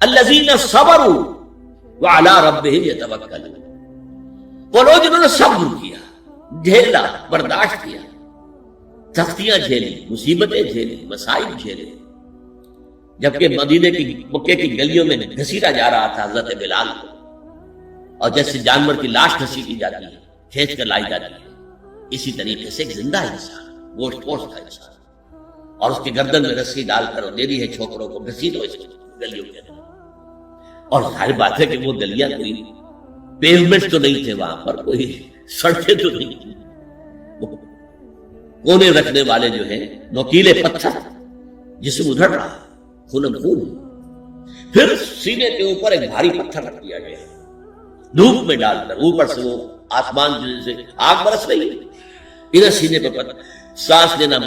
الذین صبروا وعلی ربہم یتوکلون، وہ لوگ جنہوں نے صبر کیا، جھیلا، برداشت کیا، سختیاں جھیلی، مصیبتیں جھیلی، مسائل جھیلے، جبکہ مدینے کی مکے کی گلیوں میں گھسیٹا جا رہا تھا حضرت بلال کو، اور جیسے جانور کی لاش گھسیٹی جاتی ہے، کھینچ کر لائی جاتی ہے، اسی طریقے سے ایک زندہ انسان، گوشت پوشت کا انسان، اور اس کے گردن میں رسی ڈال کر دے دی ہے چھوکروں کو، گھسیٹو اس گلیوں کے اندر۔ اور ظاہر بات ہے کہ وہ گلیاں کوئی پیومنٹ تو نہیں تھے، وہاں پر کوئی سڑکیں تو نہیں تھی، کونے رکھنے والے جو ہیں نوکیلے پتھر، جسم ادھڑ رہا، خونم خون، پھر سینے کے اوپر ایک بھاری پتھر رکھ دیا گیا دھوپ میں ڈال کر، اوپر سے وہ آسمان سے آگ برس رہی ہے، ادھر سینے پہ پتھر، سانس لینا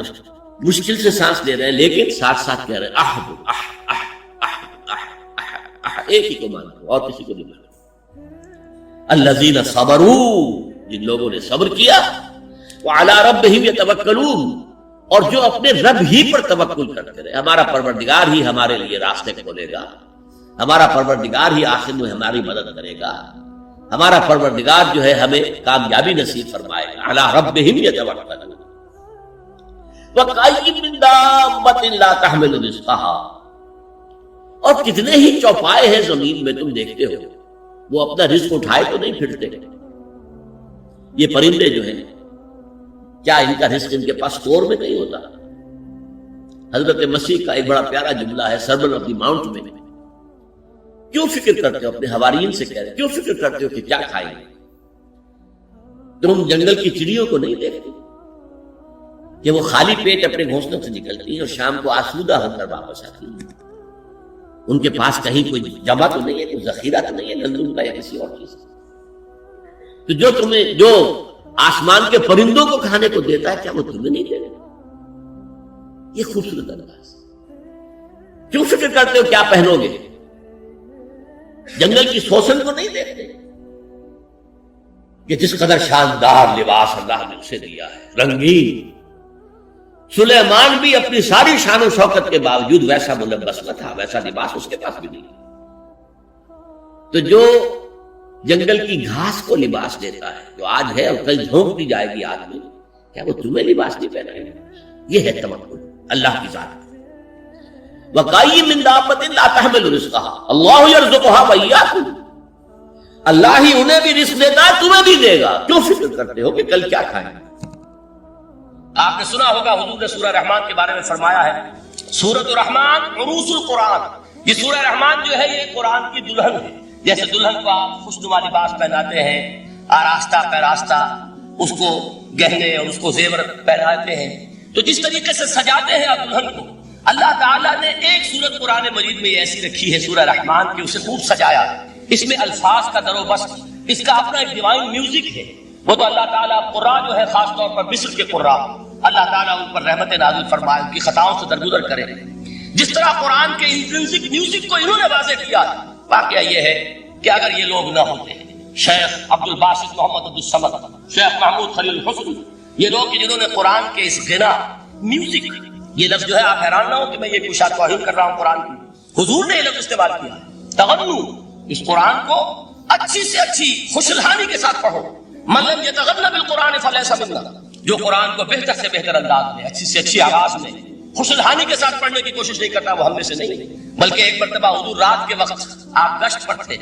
مشکل سے سانس لے رہے ہیں، لیکن ساتھ ساتھ کہہ رہے ہیں احد احد احد احد احد، ایک ہی کو مانتے اور کسی کو نہیں مانتے۔ الذین صبروا، جن لوگوں نے صبر کیا، وعلی ربہم یتوکلون، اور جو اپنے رب ہی پر توکل کرتے رہے، ہمارا پروردگار ہی ہمارے لیے راستے کھولے گا، ہمارا پروردگار ہی آخر میں ہماری مدد کرے گا، ہمارا پروردگار جو ہے ہمیں کامیابی نصیب فرمائے گا۔ علی ربہم یتوکلون وَكَأَيٍّ مِّن دَابَّةٍ لَا تَحْمِلُ رِزْقَهَا، اور کتنے ہی چوپائے ہیں زمین میں تم دیکھتے ہو، وہ اپنا رزق اٹھائے تو نہیں پھرتے۔ یہ پرندے جو ہیں، کیا ان کا رزق ان کے پاس اسٹور میں نہیں ہوتا؟ حضرت مسیح کا ایک بڑا پیارا جملہ ہے سرمن آف دی ماؤنٹ میں، کیوں فکر کرتے ہو، اپنے حواریین سے کہہ رہے، کیوں فکر کرتے ہو کہ کیا کھائیں گے؟ تم جنگل کی چڑیوں کو نہیں دیکھتے کہ وہ خالی پیٹ اپنے گھونسلوں سے نکلتی ہیں اور شام کو آسودہ ہو کر واپس آتی ہیں؟ ان کے پاس کہیں کوئی جمع تو نہیں ہے، کوئی ذخیرہ تو نہیں ہے گندم کا یا کسی اور چیز کا۔ تو جو آسمان کے پرندوں کو کھانے کو دیتا ہے، کیا وہ تمہیں نہیں دے گا؟ یہ خوبصورت انداز۔ کیوں فکر کرتے ہو کیا پہنو گے؟ جنگل کی سوسن کو نہیں دیکھتے کہ جس قدر شاندار لباس اللہ نے اسے دیا ہے، رنگین۔ سلیمان بھی اپنی ساری شان و شوکت کے باوجود ویسا ملبس نہ تھا، ویسا لباس اس کے پاس بھی نہیں۔ تو جو جنگل کی گھاس کو لباس دیتا ہے، جو آج ہے اور کل جھونک دی جائے گی آگ میں، کیا وہ تمہیں لباس نہیں پہنائے گا؟ یہ ہے توکل اللہ کی ذات۔ وَكَأَيٍّ مِّن دَابَّةٍ لَا تَحْمِلُ رِزْقَهَا اللَّهُ يَرْزُقُهَا وَإِيَّاكُمْ، اللہ ہی انہیں بھی رزق دیتا ہے، تمہیں بھی دے گا۔ کیوں فکر کرتے ہو کہ کل کیا کھائیں گے؟ آپ نے سنا ہوگا حضور نے سورہ رحمان کے بارے میں فرمایا ہے، سورۃ الرحمان عروس القرآن، یہ سورہ رحمان جو ہے یہ قرآن کی دلہن ہے۔ جیسے دلہن کو آپ خوشنما لباس پہناتے ہیں، آراستہ پیراستہ، اس کو گہنے اور اس کو زیور پہناتے ہیں، تو جس طریقے سے سجاتے ہیں آپ دلہن کو، اللہ تعالیٰ نے ایک سورت قرآن مجید میں ایسی رکھی ہے سورہ رحمان کی، اسے خوب سجایا۔ اس میں الفاظ کا در و بست، اس کا اپنا ایک ڈیوائن میوزک ہے۔ وہ تو اللہ تعالیٰ قراء جو ہے خاص طور پر مصر کے قراء، اللہ تعالیٰ ان پر رحمت نازل فرمائے، ان کی خطاؤں سے درگزر کرے۔ جس طرح قرآن کے انٹرنسک میوزک کو انہوں نے واضح کیا، واقعہ یہ ہے کہ اگر یہ لوگ نہ ہوتے، شیخ عبد الباسط محمد عبد الصمد، شیخ محمود خلیل حسن، یہ لوگ جنہوں نے قرآن کے اس غنا میوزک، یہ لفظ جو ہے آپ حیران نہ ہو کہ میں یہ کچھ توہین کر رہا ہوں قرآن کی، حضور نے یہ لفظ استعمال کیا ہے، تغنو، اس قرآن کو اچھی سے اچھی خوشلحانی کے ساتھ پڑھو۔ من لم یتغن بالقرآن فلیس منا، جو قرآن کو بہتر سے بہتر انداز میں، اچھی سے اچھی آواز میں، خوشلحانی کے ساتھ پڑھنے کی کوشش نہیں کرتا، وہ ہم میں سے نہیں۔ بلکہ ایک مرتبہ حضور رات کے وقت آپ گشت پر تھے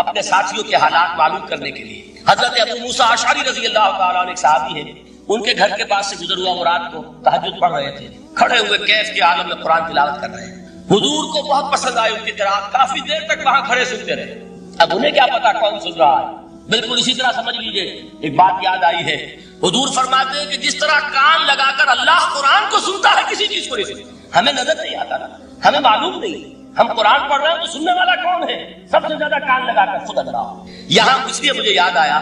اپنے ساتھیوں کے حالات معلوم کرنے کے لیے۔ حضرت ابو موسیٰ اشعری رضی اللہ تعالیٰ عنہ ایک صحابی ہیں، ان کے گھر کے پاس سے گزر ہوا، وہ رات کو تہجد پڑھ رہے تھے، کھڑے ہوئے کیف کے عالم میں قرآن تلاوت کر رہے ہیں۔ حضور کو بہت پسند آئی ان کی قرات، کافی دیر تک وہاں کھڑے سنتے رہے۔ اب انہیں کیا پتا کون سن رہا ہے، بالکل اسی طرح سمجھ لیجئے ایک بات یاد آئی ہے، حضور فرماتے ہیں کہ جس طرح کان لگا کر اللہ قرآن کو سنتا ہے، کسی چیز کو نہیں سنتا، ہمیں نظر نہیں آتا نا، ہمیں معلوم نہیں، ہم قرآن پڑھ رہے ہیں تو سننے والا کون ہے؟ سب سے زیادہ کان لگا کر خود اللہ۔ یہاں اس لیے مجھے یاد آیا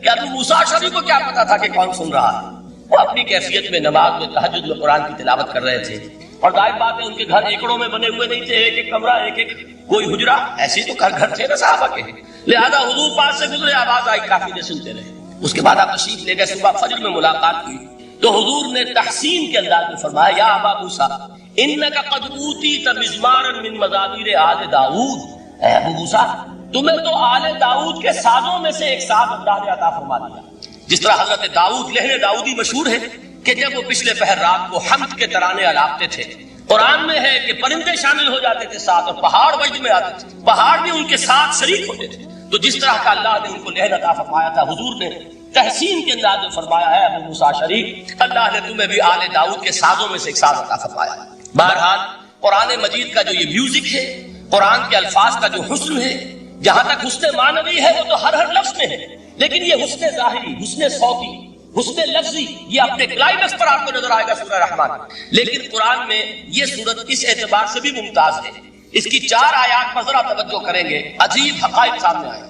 کہ ابو موسیٰ اشعری کو کیا پتا تھا کہ کون سن رہا ہے؟ وہ اپنی کیفیت میں نماز میں تہجد میں قرآن کی تلاوت کر رہے تھے، اور ظاہر بات ہے ان کے گھر ایکڑوں میں بنے ہوئے نہیں تھے، ایک ایک کمرہ، ایک ایک کوئی حجرہ، ایسے تو گھر تھے نا صحابہ کے، لہذا حضور پاس سے گزرے، آواز آئی، کافی دیر سنتے رہے۔ اس کے بعد آپ تشریف لے گئے، صبح فجر میں ملاقات ہوئی تو حضور نے تحسین کے انداز میں فرمایا، یا ابا موسیٰ انک قد اوتیت مزمارا من مزامیر آل داؤد، اے ابو موسیٰ تمہیں تو آل داؤد کے سازوں میں سے ایک ساز اللہ نے عطا فرما دیا. جس طرح حضرت داؤد لہر داؤدی مشہور ہے کہ جب وہ پچھلے پہر رات کو حمد کے ترانے الاپتے تھے، قرآن میں ہے کہ پرندے شامل ہو جاتے تھے ساتھ، اور پہاڑ وجد میں آتے تھے، پہاڑ بھی ان کے ساتھ شریک ہوتے تھے. تو جس طرح کا اللہ نے ان کو لہر عطا فرمایا تھا، حضور نے تحسین کے انداز میں فرمایا ہے ابو موسیٰ شریف اللہ نے تمہیں بھی آل داؤد کے سازوں میں سے ایک ساز عطا فرمایا. بہرحال قرآن مجید کا جو یہ میوزک ہے، قرآن کے الفاظ کا جو حسن ہے، جہاں تک حسن معنوی ہے وہ تو ہر لفظ میں ہے، لیکن یہ حسن ظاہری، حسن صوتی، حسن لفظی، یہ اپنے کلائمیکس پر آپ کو نظر آئے گا سورہ رحمان. لیکن قرآن میں یہ سورت اس اعتبار سے بھی ممتاز ہے، اس کی 4 آیات پر ذرا توجہ کریں گے، عجیب حقائق سامنے آئے.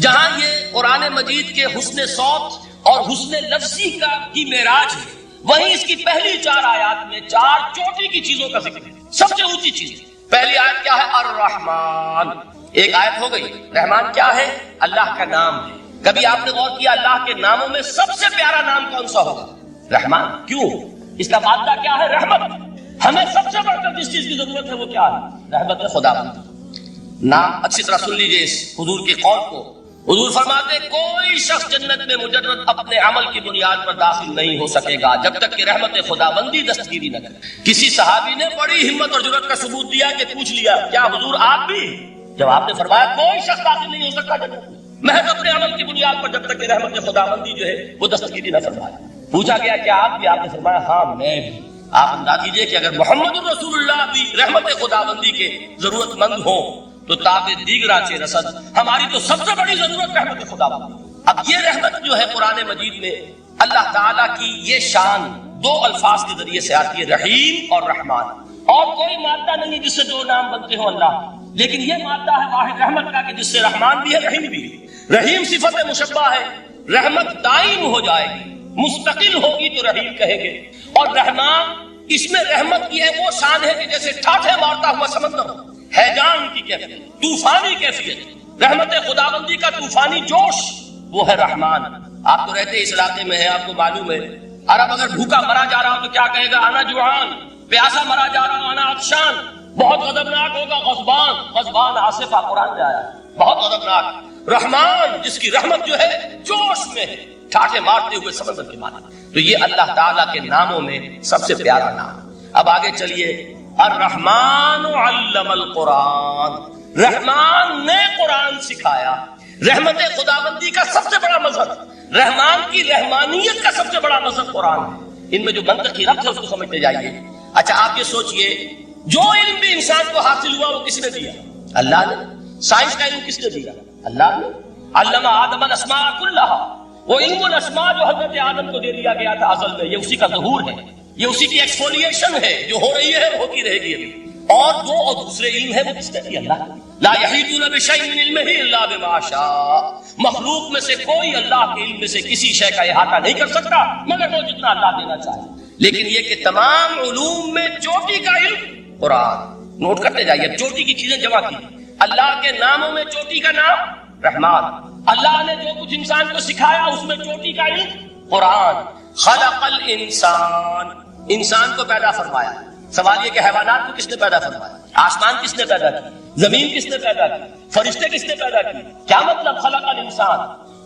جہاں یہ قرآن مجید کے حسن صوت اور حسن لفظی کی معراج ہے، وہیں اس کی پہلی 4 آیات میں 4 چوٹی کی چیزوں کا ذکر ہے، سب سے اونچی چیز. پہلی آیت کیا ہے؟ الرحمن. ایک آیت ہو گئی. رحمان کیا ہے؟ اللہ کا نام ہے. کبھی آپ نے غور کیا اللہ کے ناموں میں سب سے پیارا نام کون سا ہوگا؟ رحمان. کیوں؟ اس کا مادہ کیا ہے؟ رحمت. ہمیں سب سے بڑھ کر جس چیز کی ضرورت ہے وہ کیا ہے؟ رحمت خدا بندی. نام اچھی طرح سن لیجئے اس حضور کے قول کو. حضور فرماتے کوئی شخص جنت میں مجرد اپنے عمل کی بنیاد پر داخل نہیں ہو سکے گا جب تک کہ رحمت خدا بندی دستگیری نہ کرے. کسی صحابی نے بڑی ہمت اور جرأت کا ثبوت دیا کہ پوچھ لیا کیا حضور آپ بھی؟ جب آپ نے فرمایا کوئی شخص داخل نہیں ہو سکتا جنت میں محض اپنے عمل کی بنیاد پر جب تک کہ رحمت خدا بندی جو ہے وہ دستگیری نہ فرمائے. پوچھا گیا کیا آپ بھی؟ آپ نے فرمایا ہاں میں بھی. آپ انداز کیجیے کہ اگر محمد الرسول اللہ بھی رحمت خدا بندی کے ضرورت مند ہوں تو تاب دیگرا چے رسد ہماری تو سب سے بڑی ضرورت رحمت خدا بندی. اب یہ رحمت جو ہے قرآن مجید میں اللہ تعالیٰ کی یہ شان 2 الفاظ کے ذریعے سے آتی ہے، رحیم اور رحمان. اور کوئی مادہ نہیں جس سے 2 نام بنتے ہوں اللہ، لیکن یہ مادہ ہے واحد رحمت کا کہ جس سے رحمان بھی ہے رحیم بھی ہے. رحیم صفت مشبہ ہے، رحمت دائم ہو جائے گی، مستقل ہوگی تو رحیم کہیں گے. اور رحمان اس میں رحمت کی ہے وہ شان ہے کہ جیسے ٹھاٹھے مارتا ہوا سمندر ہو، ہیجان کی کیفیت، طوفانی کیفیت. رحمت خداوندی کا طوفانی جوش وہ ہے رحمان. آپ تو رہتے اس علاقے میں ہیں، آپ کو معلوم ہے عرب اگر بھوکا مرا جا رہا ہو تو کیا کہے گا؟ انا جوعان. پیاسا مرا جا رہا ہو انا عطشان. بہت غضبناک ہوگا غضبان. غضبان آصفہ قرآن میں آیا، بہت غضبناک. رحمان جس کی رحمت جو ہے جوش میں ہے، ٹھاٹھے مارتے ہوئے سمندر کے مانا. تو یہ اللہ تعالیٰ کے ناموں میں سب سے پیارا نام. اب آگے چلیے. الرحمن علم القرآن. رحمان نے قرآن سکھایا. رحمت خداوندی کا سب سے بڑا مظہر، رحمان کی رحمانیت کا سب سے بڑا مظہر قرآن ہے. ان میں جو منطقی ربط ہے اس کو سمجھتے جائیے. اچھا آپ یہ سوچئے جو علم بھی انسان کو حاصل ہوا وہ کس نے دیا؟ اللہ نے. سائنس کا علم کس نے دیا؟ اللہ نے. علم آدم الاسماء کلھا. وہ علم الاسماء جو حضرت آدم کو دے دیا گیا تھا ازل میں، یہ اسی کا ظہور ہے، یہ اسی کی ایکسفولیشن ہے جو ہو رہی ہے ہوتی رہے گی ابھی. اور دوسرے علم ہے وہ کس نے دیا؟ اللہ. لا یحیطون بشیء من علمہ الا بما شاء. مخلوق میں سے کوئی اللہ کے علم میں سے کسی شے کا احاطہ نہیں کر سکتا مگر وہ جتنا اللہ دینا چاہے. لیکن یہ کہ تمام علوم میں چوٹی کا علم قرآن. نوٹ کرتے جائیے، چوٹی کی چیزیں جمع کی. اللہ کے ناموں میں چوٹی کا نام رحمان. اللہ نے جو کچھ انسان کو سکھایا اس میں چوٹی کا علم قرآن. خلق الانسان. انسان کو پیدا فرمایا. سوال یہ کہ حیوانات کو کس نے پیدا فرمایا؟ آسمان کس نے پیدا کی؟ زمین کس نے پیدا کی؟ فرشتے کس نے پیدا کی؟ کیا مطلب خلق الانسان؟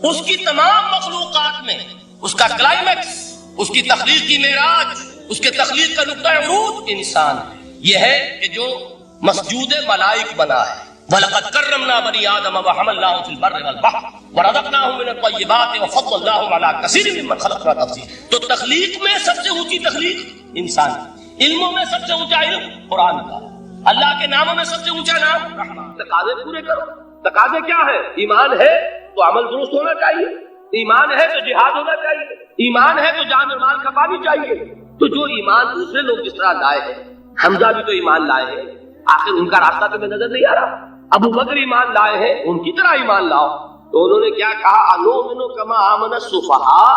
اس کی تمام مخلوقات میں اس کا کلائمیکس، اس کی تخلیق کی معراج، اس کے تخلیق کا نقطہ عروج انسان یہ ہے کہ جو مسجود ملائک بنا ہے. وَلَقَدْ كَرَّمْنَا بَنِي آدَمَ وَحَمَلْنَاهُمْ فِي الْبَرِّ وَالْبَحْرِ وَرَزَقْنَاهُمْ مِنَ الطَّيِّبَاتِ وَفَضَّلْنَاهُمْ عَلَىٰ كَثِيرٍ مِّمَّنْ خَلَقْنَا تَفْضِيلًا. تو تخلیق میں سب سے اونچی تخلیق انسان. علموں میں سب سے اونچا علم قرآن کا. اللہ کے ناموں میں سب سے اونچا نام رحمان. تقاضے پورے کرو. تقاضے کیا ہے؟ ایمان ہے تو عمل درست ہونا چاہیے، ایمان ہے تو جہاد ہونا چاہیے، ایمان ہے تو جان اور مال کھپانی چاہیے. تو جو ایمان دوسرے لوگ جس طرح لائے ہیں، حمزہ بھی تو ایمان لائے ہیں، آخر ان کا راستہ تمہیں نظر نہیں آ رہا؟ ابو بکر ایمان لائے ہیں، ان کی طرح ایمان لاؤ. تو انہوں نے کیا کہا؟ انؤمن کما آمن السفہاء.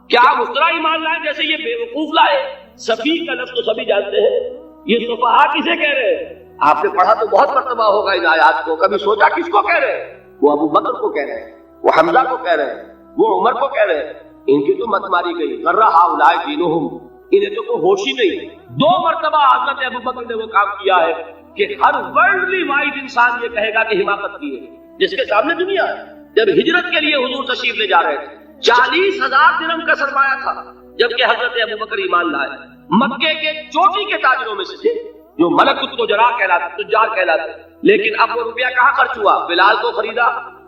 کیا اس طرح ایمان لائے جیسے یہ بے وقوف لائے؟ سفیہ کا لفظ تو سبھی جانتے ہیں. یہ سفہاء کسے کہہ رہے ہیں؟ آپ نے پڑھا تو بہت مرتبہ ہوگا ان آیات کو. کبھی سوچا کس کو کہہ رہے ہیں؟ وہ ابو بکر کو کہہ رہے ہیں، وہ حمزہ کو کہہ رہے ہیں، وہ عمر کو کہہ رہے ہیں. ان کی تو مت ماری گئی. غر ہؤلاء دینہم. انہیں تو کوئی ہوش ہی نہیں. 2 مرتبہ حضرت ابو بکر نے وہ کام کیا ہے کہ ہر ورلڈلی وائز انسان یہ کہے گا کہ حماقت کی ہے، جس کے سامنے دنیا ہے۔ جب ہجرت کے لیے حضور تشریف لے جا رہے تھے 40,000 درہم کا سرمایہ تھا، جبکہ حضرت ابوبکر ایمان لائے، مکے کے چوٹی کے تاجروں میں سے تھے جو ملک التجار کہلاتے، لیکن اب وہ روپیہ کہاں خرچ ہوا؟ بلال کو خریدا،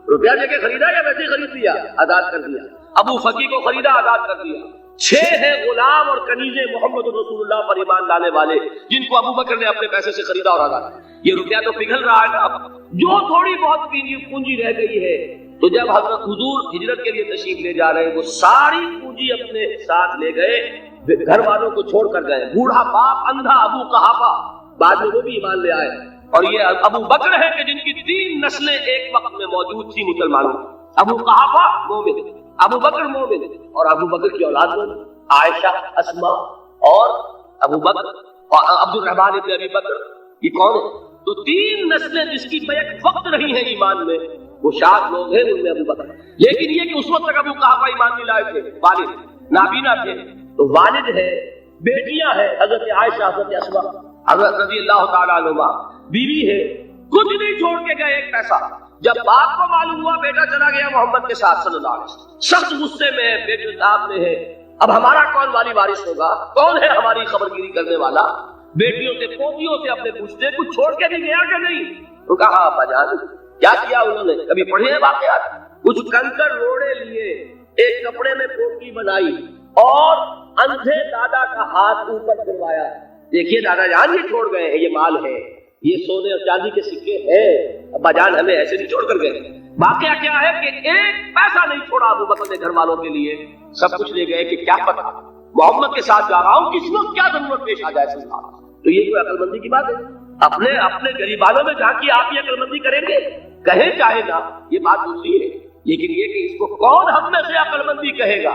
روپیہ دے کے خریدا یا ویسے خرید لیا؟ آزاد کر دیا۔ ابو فقی کو خریدا، آزاد کر دیا۔ 6 ہیں غلام اور کنیزیں محمد رسول اللہ پر ایمان لانے والے، جن کو ابو بکر نے اپنے پیسے سے خریدا اور آزاد کیا۔ یہ روپیہ تو پگھل رہا ہے نا، اب جو تھوڑی بہت پونجی رہ گئی ہے، تو جب حضرت حضور ہجرت کے لیے تشریف لے جا رہے ہیں، وہ ساری پونجی اپنے ساتھ لے گئے، گھر والوں کو چھوڑ کر گئے۔ بوڑھا باپ اندھا ابو قحافہ، بعد میں وہ بھی ایمان لے آئے، اور یہ ابو بکر ہے کہ جن کی 3 نسلیں ایک وقت میں موجود تھی مسلمانوں۔ ابو قحافہ مومن، ابو بکر مومن، اور ابو بکر کی اولاد مومن، عائشہ، اسماء اور ابو بکر اور عبد الرحمن ابن ابی بکر، یہ کون ہے؟ تو 3 نسلیں جس کی بیک وقت رہی ہیں ایمان میں، وہ شاد لوگ ہیں، ان میں ابو بکر۔ لیکن یہ کہ اس وقت تک ابو قحافہ ایمان نہیں لائے تھے، والد نابینا تھے، تو والد ہے، بیٹیاں ہیں، حضرت عائشہ، حضرت اسماء، حضرت رضی اللہ تعالیٰ عنہما، بیوی ہے، کچھ نہیں چھوڑ کے گئے ایک پیسہ۔ جب باپ کو معلوم ہوا بیٹا چلا گیا محمد کے ساتھ صلی اللہ علیہ وسلم، سخت غصے میں ہے، بیٹے صاحب میں ہے، اب ہمارا کون والی وارث ہوگا؟ کون ہے ہماری خبرگیری کرنے والا؟ بیٹیوں سے پوتیوں سے اپنے پوچھتے کچھ چھوڑ کے بھی گیا کہ نہیں؟ تو کہا ابا جان کیا کیا انہوں نے؟ کبھی پڑھے ہیں واقعات؟ کچھ کنکر روڑے لیے، ایک کپڑے میں پوٹلی بنائی اور اندھے دادا کا ہاتھ اوپر کروایا، دیکھیے دادا جان یہ چھوڑ گئے ہیں، یہ مال ہے، یہ سونے اور چاندی کے سکے ہیں، ابا جان ہمیں ایسے نہیں چھوڑ کر گئے۔ واقعہ کیا ہے کہ ایک پیسہ نہیں چھوڑا ابو بکر نے گھر والوں کے لیے، سب کچھ لے گئے کہ کیا پتا محمد کے ساتھ جا رہا ہوں، کس وقت کیا ضرورت پیش آ جائے سنبھال۔ تو یہ کوئی عقل مندی کی بات ہے؟ اپنے غریبانوں میں جہاں کی آپ یہ عقل مندی کریں گے، کہیں چاہے نہ، یہ بات دوسری ہے، لیکن یہ کہ اس کو کون ہم میں سے عقل مندی کہے گا؟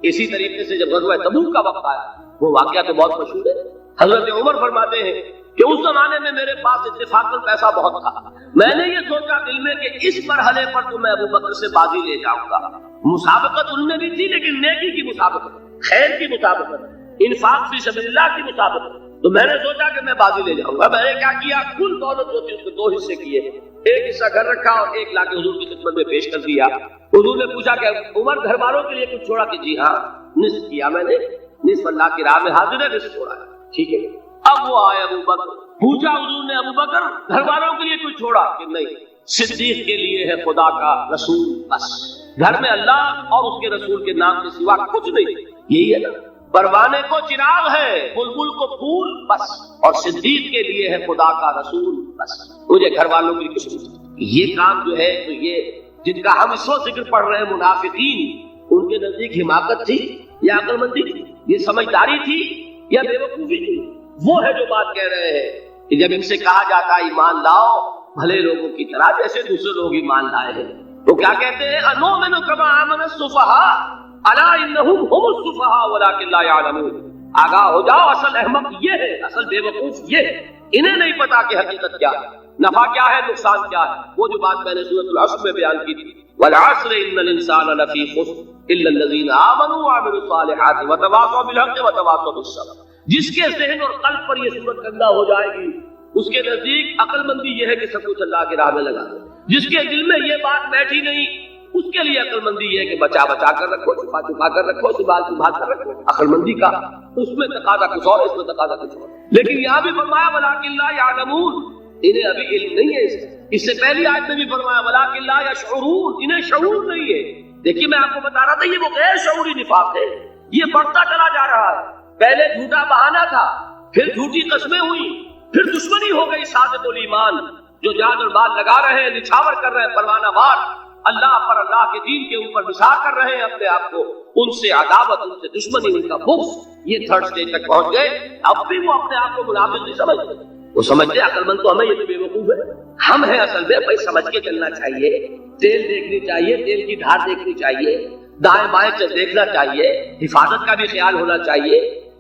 اسی طریقے سے جب غزوہ تبوک کا وقت آیا، وہ واقعہ تو بہت مشہور ہے، حضرت عمر فرماتے ہیں کہ اس زمانے میں میرے پاس اتفاقاً پیسہ بہت تھا، میں نے یہ سوچا دل میں کہ اس مرحلے پر تو میں ابو بکر سے بازی لے جاؤں گا۔ مسابقت ان میں بھی تھی، لیکن نیکی کی مسابقت، خیر کی مسابقت، انفاق فی سبیل اللہ کی مسابقت، تو میں نے سوچا کہ میں بازی لے جاؤں گا۔ میں نے کیا کیا، کل دولت جو تھی اس کے 2 حصے کیے، ایک حصہ گھر رکھا اور ایک لا کے حضور کی خدمت میں پیش کر دیا۔ حضور نے پوچھا کہ عمر گھر والوں کے لیے کچھ چھوڑا؟ کہ جی ہاں، نصف کیا میں نے، نصف اللہ کی راہ میں حاضر ہے، نصف چھوڑا ہے، ٹھیک ہے۔ اب وہ آئے ابو بکر، پوچھا حضور نے ابو بکر گھر والوں کے لیے کچھ چھوڑا؟ کہ نہیں، صدیق کے لیے ہے خدا کا رسول، بس گھر میں اللہ اور اس کے رسول کے نام کے سوا کچھ نہیں۔ یہی ہے نا، پروانے کو چراغ ہے، بلبل کو پھول، بس، اور صدیق کے لیے ہے خدا کا رسول، بس، مجھے گھر والوں کے لیے کچھ نہیں۔ یہ کام جو ہے، تو یہ جن کا ہم اس وقت ذکر پڑھ رہے ہیں منافقین، ان کے نزدیک حماقت تھی یا عقل مندی تھی؟ یہ سمجھداری تھی یا بے وقوفی تھی؟ وہ ہے جو بات کہہ رہے ہیں کہ جب ان سے کہا جاتا ہے ایمان لاؤ بھلے لوگوں کی طرح جیسے دوسرے لوگ ایمان لائے ہیں، تو کیا کہتے ہیں؟ انؤمن کما آمن السفہاء الا انہم هم السفہاء ولکن لا یعلمون۔ آگاہ ہو جاؤ، اصل احمق یہ ہے، اصل بے وقوف یہ ہے، انہیں نہیں پتا کہ حقیقت کیا ہے، نفع کیا ہے، نقصان کیا ہے۔ وہ جو بات میں نے سورۃ العصر میں بیان کی تھی، والعصر ان الانسان لفی خسر الا الذین آمنوا وعملوا الصالحات وتواصوا بالحق وتواصوا بالصبر۔ جس کے ذہن اور قلب پر یہ صورت گندا ہو جائے گی، اس کے نزدیک عقل مندی یہ ہے کہ سب کچھ اللہ کی راہ میں لگا دے۔ جس کے دل میں یہ بات بیٹھی نہیں، اس کے لیے عقل مندی یہ ہے کہ بچا بچا کر رکھو، چھپا چھپا کر رکھو، سنبھال سنبھال کر رکھو۔ عقل مندی کا اس میں تقاضا کچھ اور، اس میں تقاضا کچھ اور۔ لیکن یہاں بھی فرمایا ولکن لا یعلمون، انہیں ابھی علم نہیں ہے اس سے پہلی آیت میں بھی فرمایا ولکن لا یشعرون، انہیں شعور نہیں ہے۔ دیکھیے میں آپ کو بتا رہا تھا، یہ وہ غیر شعوری نفاق ہے، یہ بڑھتا چلا جا رہا ہے۔ پہلے جھوٹا بہانہ تھا، پھر جھوٹی قسمیں ہوئی، پھر دشمنی ہو گئی صادق الایمان، جو جان اور مال لگا رہے ہیں، نچھاور کر رہے ہیں پروانہ وار، اللہ پر، اللہ کے دین کے اوپر نثار کر رہے ہیں اپنے آپ کو، ان سے عداوت، ان سے دشمنی، ان کا بغض، یہ 3rd سٹیج تک پہنچ گئے۔ اب بھی وہ اپنے آپ کو منافق نہیں سمجھتے، وہ سمجھتے عقل مند تو ہمیں، یہ تو بے وقوف ہے، ہم ہیں اصل میں۔ بھائی سمجھ کے چلنا چاہیے، تیل دیکھنی چاہیے، تیل کی دھار دیکھنی چاہیے، دائیں بائیں دیکھنا چاہیے، حفاظت کا بھی خیال ہونا چاہیے،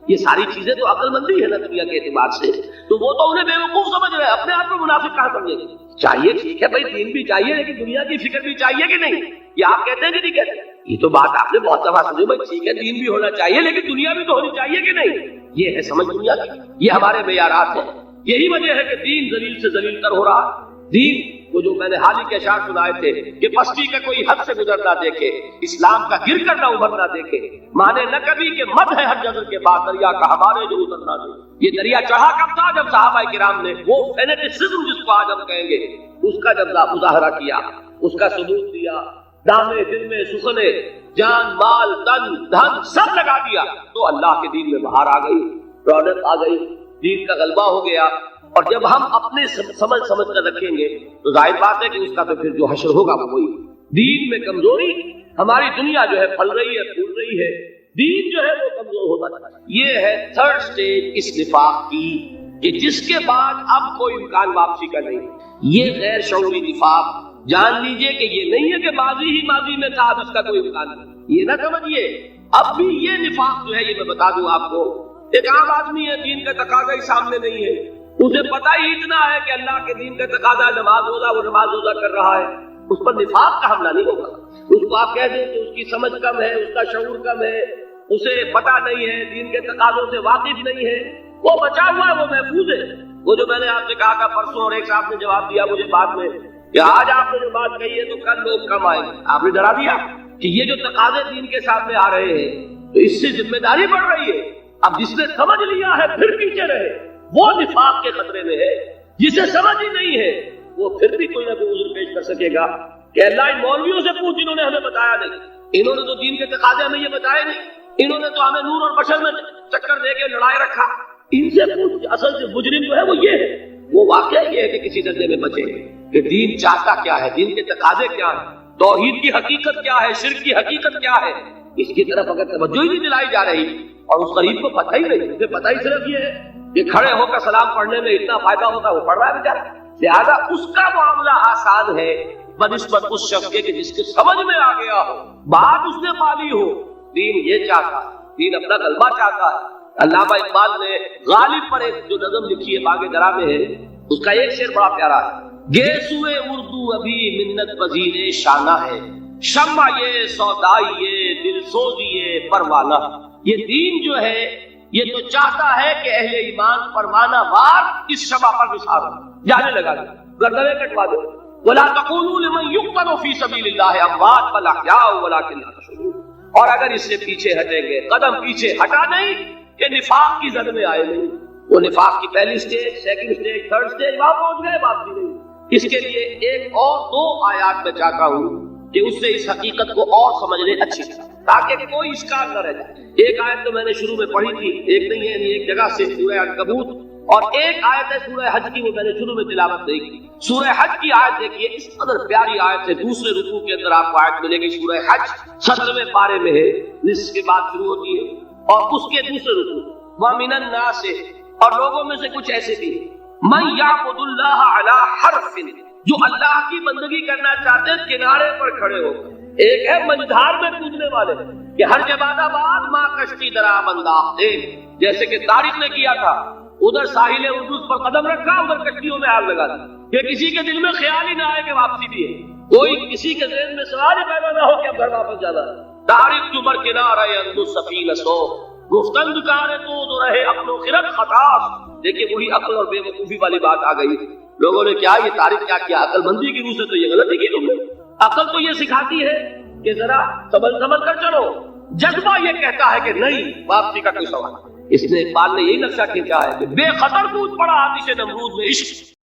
یہ ساری چیزیں تو عقل مندی ہے نا دنیا کے اعتبار سے۔ تو وہ تو انہیں بے وقوف سمجھ رہے ہیں، اپنے آپ کو منافق کہاں سمجھیں گے؟ چاہیے ٹھیک ہے بھائی، دین بھی چاہیے، لیکن دنیا کی فکر بھی چاہیے کہ نہیں؟ یہ آپ کہتے ہیں کہ نہیں کہتے؟ یہ تو بات آپ نے بہت دفعہ سمجھی بھائی، ٹھیک ہے دین بھی ہونا چاہیے لیکن دنیا بھی تو ہونی چاہیے کہ نہیں؟ یہ ہے سمجھ دنیا کی، یہ ہمارے معیارات ہیں، یہی وجہ ہے کہ دین ذلیل سے ذلیل تر ہو رہا ہے. دین وہ جو میں نے حال ہی کے اشعار سنائے تھے کہ پستی کا کوئی حد سے گزر نہ دیکھے، اسلام کا گر کر نہ ابھر نہ دیکھے، مانے نہ کبھی کہ مد ہے ہر جذر کے بعد دریا کا ہمارے جو اتر نہ دے. یہ دریا چڑھا کب تھا؟ جب صحابہ کرام نے وہ فینیٹسزم جس کو آج ہم کہیں گے اس کا جب مظاہرہ کیا، اس کا ثبوت دیا، دامے دل میں سخنے جان مال تن دھن سب لگا دیا، تو اللہ کے دین میں بہار آ گئی، رونق آ گئی، دین کا غلبہ ہو گیا. اور جب ہم اپنے سمجھ کر رکھیں گے تو ظاہر بات ہے کہ اس کا تو پھر جو حشر ہوگا وہ وہی. دین میں کمزوری، ہماری دنیا جو ہے پھل رہی ہے پھول رہی ہے، دین جو ہے وہ کمزور ہوتا جا رہا ہے. یہ ہے تھرڈ سٹیج اس نفاق کی کہ جس کے بعد اب کوئی امکان واپسی کا نہیں. یہ غیر شعوری نفاق جان لیجئے کہ یہ نہیں ہے کہ ماضی ہی ماضی میں تھا اب اس کا کوئی امکان نہیں. یہ نہ سمجھیے اب بھی یہ نفاق جو ہے یہ میں بتا دوں آپ کو، ایک عام آدمی ہے، دین کا تقاضا ہی سامنے نہیں ہے، اسے پتہ ہی اتنا ہے کہ اللہ کے دین کا تقاضا نماز روزہ، وہ نماز روزہ کر رہا ہے، اس پر نفاق کا حملہ نہیں ہوگا. اس کو آپ کہہ دیں کہ اس کی سمجھ کم ہے، اس کا شعور کم ہے، اسے پتہ نہیں ہے، دین کے تقاضوں سے واقف نہیں ہے، وہ بچا ہوا ہے، وہ محفوظ ہے. وہ جو میں نے آپ سے کہا تھا پرسوں اور ایک صاحب نے جواب دیا مجھے بعد میں کہ آج آپ نے جو بات کہی ہے تو کل لوگ کم آئیں گے، آپ نے ڈرا دیا کہ یہ جو تقاضے دین کے سامنے آ رہے ہیں تو اس سے ذمہ داری بڑھ رہی ہے. اب جس نے سمجھ لیا ہے پھر پیچھے رہے، وہ نفاق کے خطرے میں ہے. جسے سمجھ ہی نہیں ہے وہ پھر بھی کوئی نہ کوئی عذر پیش کر سکے گا کہ اللہ ان مولویوں سے پوچھ جنہوں نے ہمیں بتایا نہیں، انہوں نے تو دین کے تقاضے ہمیں یہ بتائے نہیں، انہوں نے تو ہمیں نور اور بشر میں چکر دے کے لڑائے رکھا. ان سے پوچھ، اصل سے مجرم جو ہے وہ یہ ہے. وہ واقعہ یہ ہے کہ کسی درجے میں بچے کہ دین چاہتا کیا ہے، دین کے تقاضے کیا ہیں، توحید کی حقیقت کیا ہے، شرک کی حقیقت کیا ہے، اس کی طرف اگر توجہ ہی نہیں دلائی جا رہی اور اس غریب کو پتہ ہی نہیں، اسے پتہ ہی صرف یہ ہے کہ کھڑے ہو کر سلام پڑھنے میں اتنا فائدہ ہوتا ہے، وہ پڑھ رہا ہے بیچارہ، لہذا اس کا معاملہ آسان ہے بنسبت اس شخص کے کہ جس کے سمجھ میں آ گیا ہو، بات اس نے پالی ہو. دین یہ چاہتا ہے، دین اپنا غلبہ چاہتا ہے. علامہ اقبال نے غالب پر ایک جو نظم لکھی ہے باغ درا میں ہے، اس کا ایک شعر بڑا پیارا ہے. گیسوئے اردو ابھی منت پذیر شانہ ہے، شمع یہ سودائی دل سوزی پروانہ. یہ دین جو ہے یہ تو چاہتا ہے کہ اہل ایمان پروانہ وار اس شمع پر نثار ہو، جانے لگا دے، گردنیں کٹوا دے. ولا تقولوا لمن يقتل في سبيل الله اموات بل احياء ولكن لا تشعرون. اور اگر اس سے پیچھے ہٹیں گے، قدم پیچھے ہٹا نہیں کہ نفاق کی زد میں آئے نہیں. وہ نفاق کی پہلی stage, second stage, third stage وہاں پہنچ گئے، واپسی نہیں. اس کے لیے ایک اور دو آیات میں چاہتا ہوں کہ اس سے اس حقیقت کو اور سمجھ لیں اچھی طرح تاکہ کوئی اشکال نہ رہ جائے. ایک آیت تو میں نے شروع میں پڑھی تھی، ایک نہیں ہے یعنی ایک جگہ سے سورہ عنکبوت، اور ایک آیت ہے سورہ حج کی، وہ میں نے شروع میں تلاوت نہیں کی. سورہ حج کی آیت دیکھیے، اس قدر پیاری آیت ہے. دوسرے رکوع کے اندر آپ کو آیت ملے گی، سورہ حج 17ویں پارے میں ہے، نصف کے بعد شروع ہوتی ہے، اور اس کے دوسرے رکوع وَمِنَ النَّاسِ، اور لوگوں میں سے کچھ ایسے بھی مَن يَعْبُدُ اللَّهَ عَلَى حَرْفٍ، جو اللہ کی بندگی کرنا چاہتے ہیں کنارے پر کھڑے ہو. ایک ہے مجدھار میں کودنے والے کہ ہر جبادہ باد ماں کشتی درا بنداختے، جیسے کہ طارق نے کیا تھا، ادھر ساحل اردوس پر قدم رکھا، ادھر کشتیوں میں آگ لگا دی کہ کسی کے دل میں خیال ہی نہ آئے کہ واپسی بھی ہے، کوئی کسی کے ذہن میں سوال ہی پیدا نہ ہو کہ اب گھر واپس جانا ہے. طارق جو بر کنارہ اندر سفینہ سو گفتن دکارے تو رہے عقل و خرد خطاس. دیکھیے وہی عقل اور بے وقوفی والی بات آ گئی. لوگوں نے کیا یہ طارق کیا کیا، عقل مندی کی روح سے تو یہ غلطی کی تم نے. عقل تو یہ سکھاتی ہے کہ ذرا سنبھل کر چلو، جذبہ یہ کہتا ہے کہ نہیں، واپسی کا کوئی سوال. اس نے اقبال نے یہی نقشہ کھینچا ہے کہ بے خطر کود پڑا آتش نمرود میں عشق،